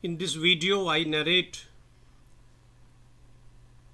In this video, I narrate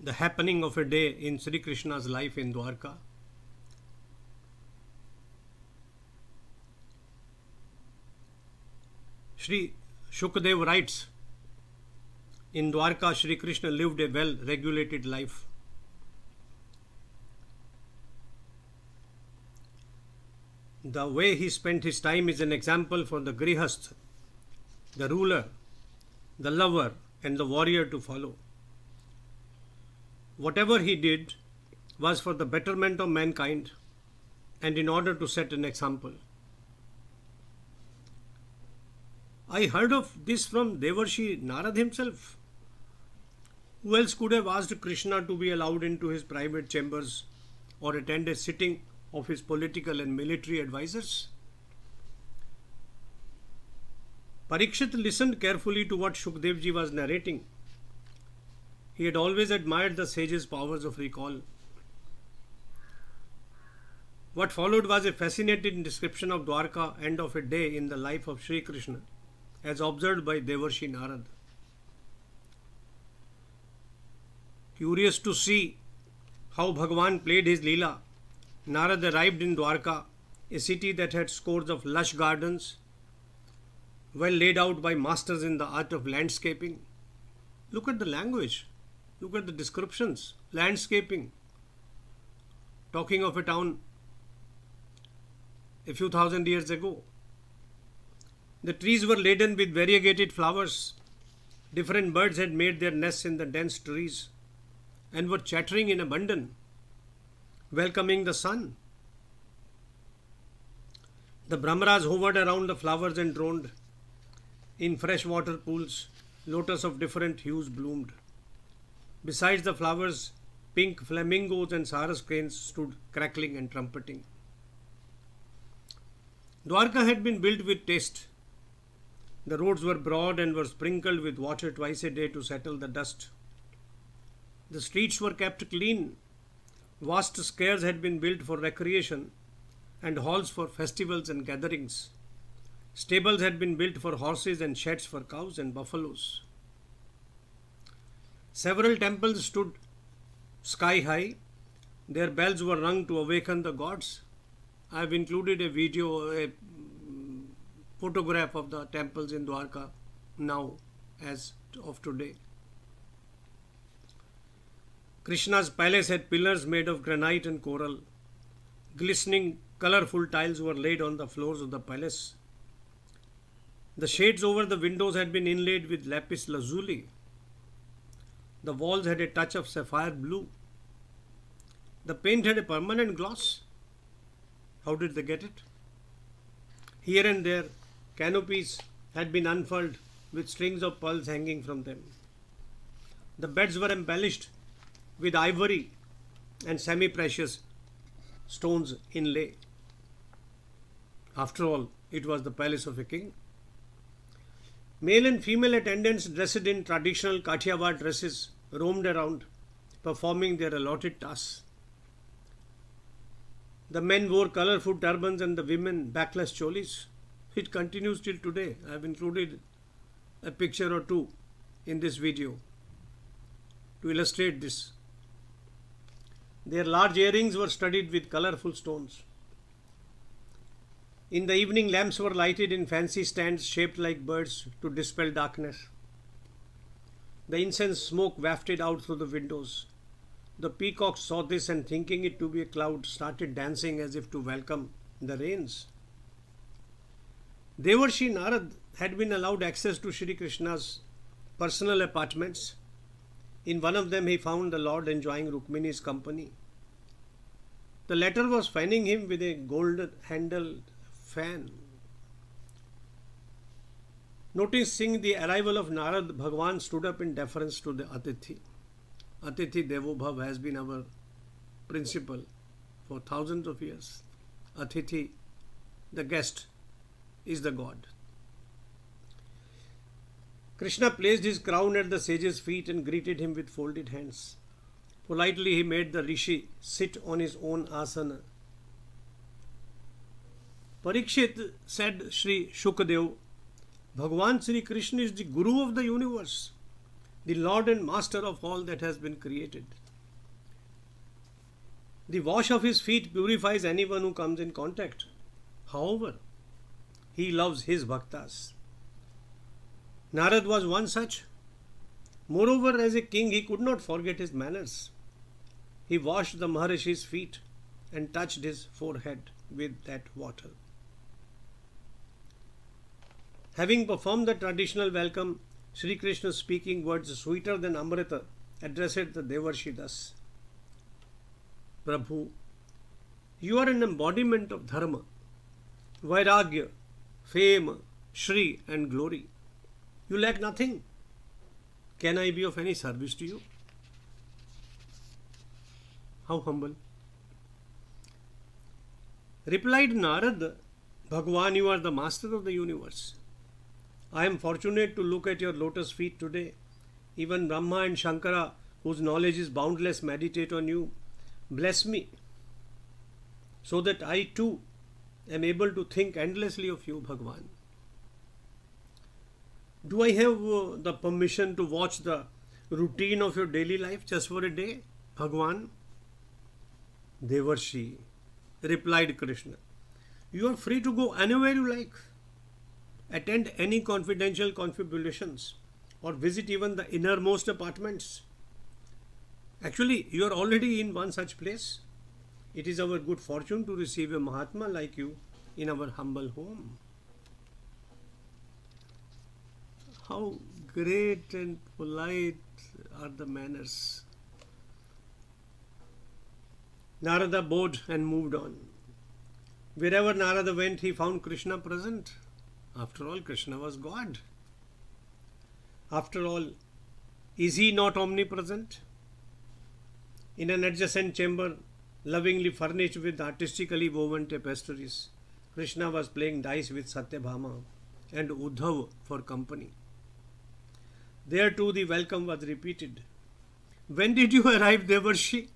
the happening of a day in Sri Krishna's life in Dwarka. Sri Shukdev writes, in Dwarka, Sri Krishna lived a well-regulated life. The way he spent his time is an example for the grihasth, the ruler, the lover, and the warrior to follow. Whatever he did was for the betterment of mankind and in order to set an example. I heard of this from Devarshi Narada himself. Who else could have asked Krishna to be allowed into his private chambers or attend a sitting of his political and military advisors? Parikshit listened carefully to what Shukdevji was narrating. He had always admired the sage's powers of recall. What followed was a fascinating description of Dwarka and of a day in the life of Sri Krishna, as observed by Devarshi Narada. Curious to see how Bhagavan played his Leela, Narada arrived in Dwarka, a city that had scores of lush gardens, well laid out by masters in the art of landscaping. Look at the language, look at the descriptions. Landscaping, talking of a town a few thousand years ago. The trees were laden with variegated flowers. Different birds had made their nests in the dense trees and were chattering in abundance, welcoming the sun. The Brahmaras hovered around the flowers and droned. In freshwater pools, lotus of different hues bloomed. Besides the flowers, pink flamingos and saras cranes stood crackling and trumpeting. Dwarka had been built with taste. The roads were broad and were sprinkled with water twice a day to settle the dust. The streets were kept clean. Vast squares had been built for recreation and halls for festivals and gatherings. Stables had been built for horses and sheds for cows and buffaloes. Several temples stood sky high. Their bells were rung to awaken the gods. I have included a photograph of the temples in Dwarka now as of today. Krishna's palace had pillars made of granite and coral. Glistening, colorful tiles were laid on the floors of the palace. The shades over the windows had been inlaid with lapis lazuli. The walls had a touch of sapphire blue. The paint had a permanent gloss. How did they get it? Here and there, canopies had been unfurled with strings of pearls hanging from them. The beds were embellished with ivory and semi-precious stones inlay. After all, it was the palace of a king. Male and female attendants dressed in traditional Kathiawar dresses roamed around, performing their allotted tasks. The men wore colorful turbans and the women backless cholis. It continues till today. I have included a picture or two in this video to illustrate this. Their large earrings were studded with colorful stones. In the evening, lamps were lighted in fancy stands shaped like birds to dispel darkness. The incense smoke wafted out through the windows. The peacocks saw this and, thinking it to be a cloud, started dancing as if to welcome the rains. Devarshi Narada had been allowed access to Sri Krishna's personal apartments. In one of them, he found the Lord enjoying Rukmini's company. The latter was fanning him with a gold-handled fan. Noticing the arrival of Narada, Bhagavan stood up in deference to the Atithi. Atithi Devo Bhav has been our principle for thousands of years. Atithi, the guest, is the God. Krishna placed his crown at the sage's feet and greeted him with folded hands. Politely he made the rishi sit on his own asana. Parikshit, said Sri Shukdev, Bhagavan Sri Krishna is the Guru of the universe, the Lord and Master of all that has been created. The wash of his feet purifies anyone who comes in contact. However, he loves his bhaktas. Narad was one such. Moreover, as a king, he could not forget his manners. He washed the Maharishi's feet and touched his forehead with that water. Having performed the traditional welcome, Sri Krishna, speaking words sweeter than Amrita, addressed the Devarshi thus: Prabhu, you are an embodiment of dharma, vairagya, fame, shri and glory. You lack nothing. Can I be of any service to you? How humble. Replied Narad, Bhagavan, you are the master of the universe. I am fortunate to look at your lotus feet today. Even Brahma and Shankara, whose knowledge is boundless, meditate on you. Bless me, so that I too am able to think endlessly of you, Bhagavan. Do I have the permission to watch the routine of your daily life just for a day, Bhagavan? Devarshi, replied Krishna, you are free to go anywhere you like. Attend any confidential confabulations or visit even the innermost apartments. Actually, you are already in one such place. It is our good fortune to receive a Mahatma like you in our humble home. How great and polite are the manners. Narada bowed and moved on. Wherever Narada went, he found Krishna present. After all, Krishna was God. After all, is he not omnipresent? In an adjacent chamber, lovingly furnished with artistically woven tapestries, Krishna was playing dice with Satyabhama and Uddhav for company. There too the welcome was repeated. When did you arrive, Devarshi?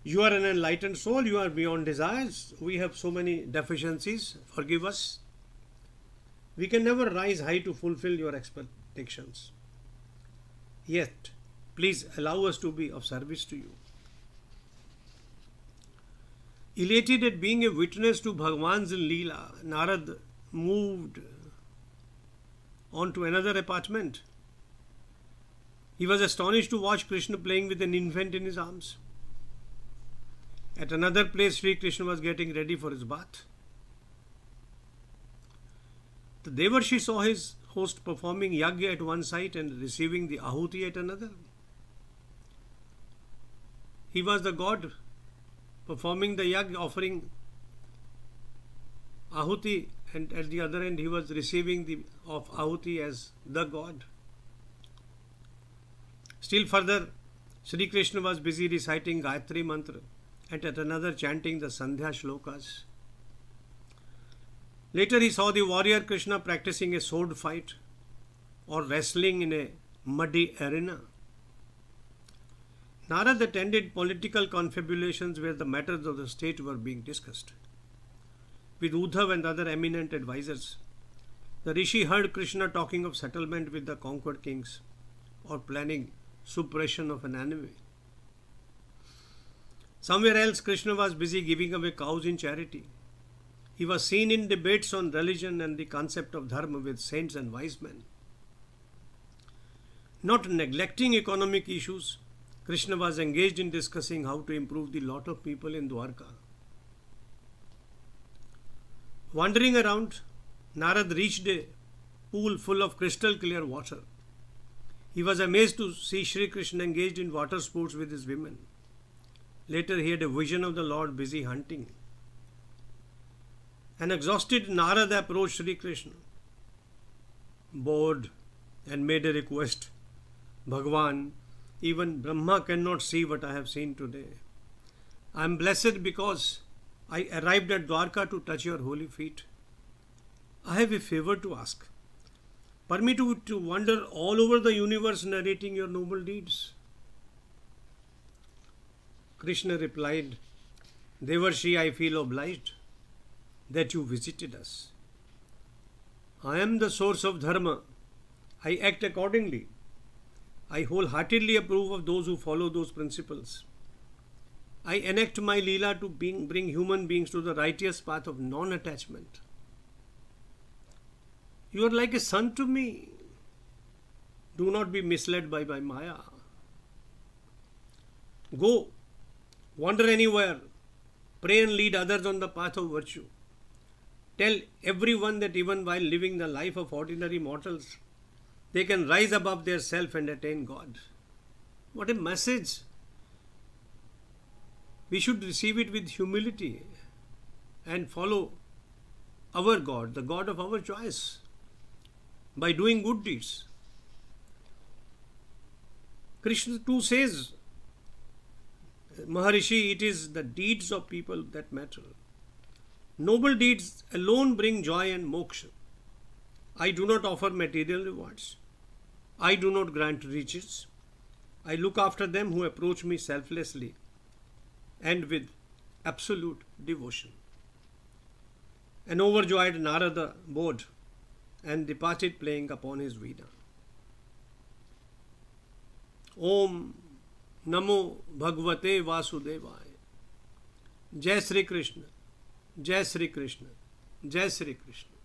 You are an enlightened soul, you are beyond desires. We have so many deficiencies, forgive us. We can never rise high to fulfill your expectations. Yet, please allow us to be of service to you. Elated at being a witness to Bhagavan's Leela, Narad moved on to another apartment. He was astonished to watch Krishna playing with an infant in his arms. At another place, Sri Krishna was getting ready for his bath. The Devarshi saw his host performing yagya at one site and receiving the ahuti at another. He was the god performing the yagya, offering ahuti, and at the other end he was receiving the of ahuti as the god. Still further, Sri Krishna was busy reciting Gayatri mantra and at another chanting the Sandhya shlokas. Later he saw the warrior Krishna practicing a sword fight or wrestling in a muddy arena. Narad attended political confabulations where the matters of the state were being discussed. With Uddhav and other eminent advisors, the Rishi heard Krishna talking of settlement with the conquered kings or planning suppression of an enemy. Somewhere else, Krishna was busy giving away cows in charity. He was seen in debates on religion and the concept of dharma with saints and wise men. Not neglecting economic issues, Krishna was engaged in discussing how to improve the lot of people in Dwarka. Wandering around, Narad reached a pool full of crystal clear water. He was amazed to see Sri Krishna engaged in water sports with his women. Later he had a vision of the Lord busy hunting. An exhausted Narada approached Sri Krishna, bowed and made a request. Bhagavan, even Brahma cannot see what I have seen today. I am blessed because I arrived at Dwarka to touch your holy feet. I have a favor to ask. Permit me to wander all over the universe narrating your noble deeds. Krishna replied, Devarshi, I feel obliged that you visited us. I am the source of dharma. I act accordingly. I wholeheartedly approve of those who follow those principles. I enact my Leela to bring human beings to the righteous path of non-attachment. You are like a son to me. Do not be misled by Maya. Go, wander anywhere, pray and lead others on the path of virtue. Tell everyone that even while living the life of ordinary mortals, they can rise above their self and attain God. What a message! We should receive it with humility and follow our God, the God of our choice, by doing good deeds. Krishna too says, Maharishi, it is the deeds of people that matter. Noble deeds alone bring joy and moksha. I do not offer material rewards. I do not grant riches. I look after them who approach me selflessly and with absolute devotion. An overjoyed Narada bowed and departed playing upon his veena. Om Namo Bhagavate Vasudevaya. Jai Sri Krishna. Jai Sri Krishna. Jai Sri Krishna.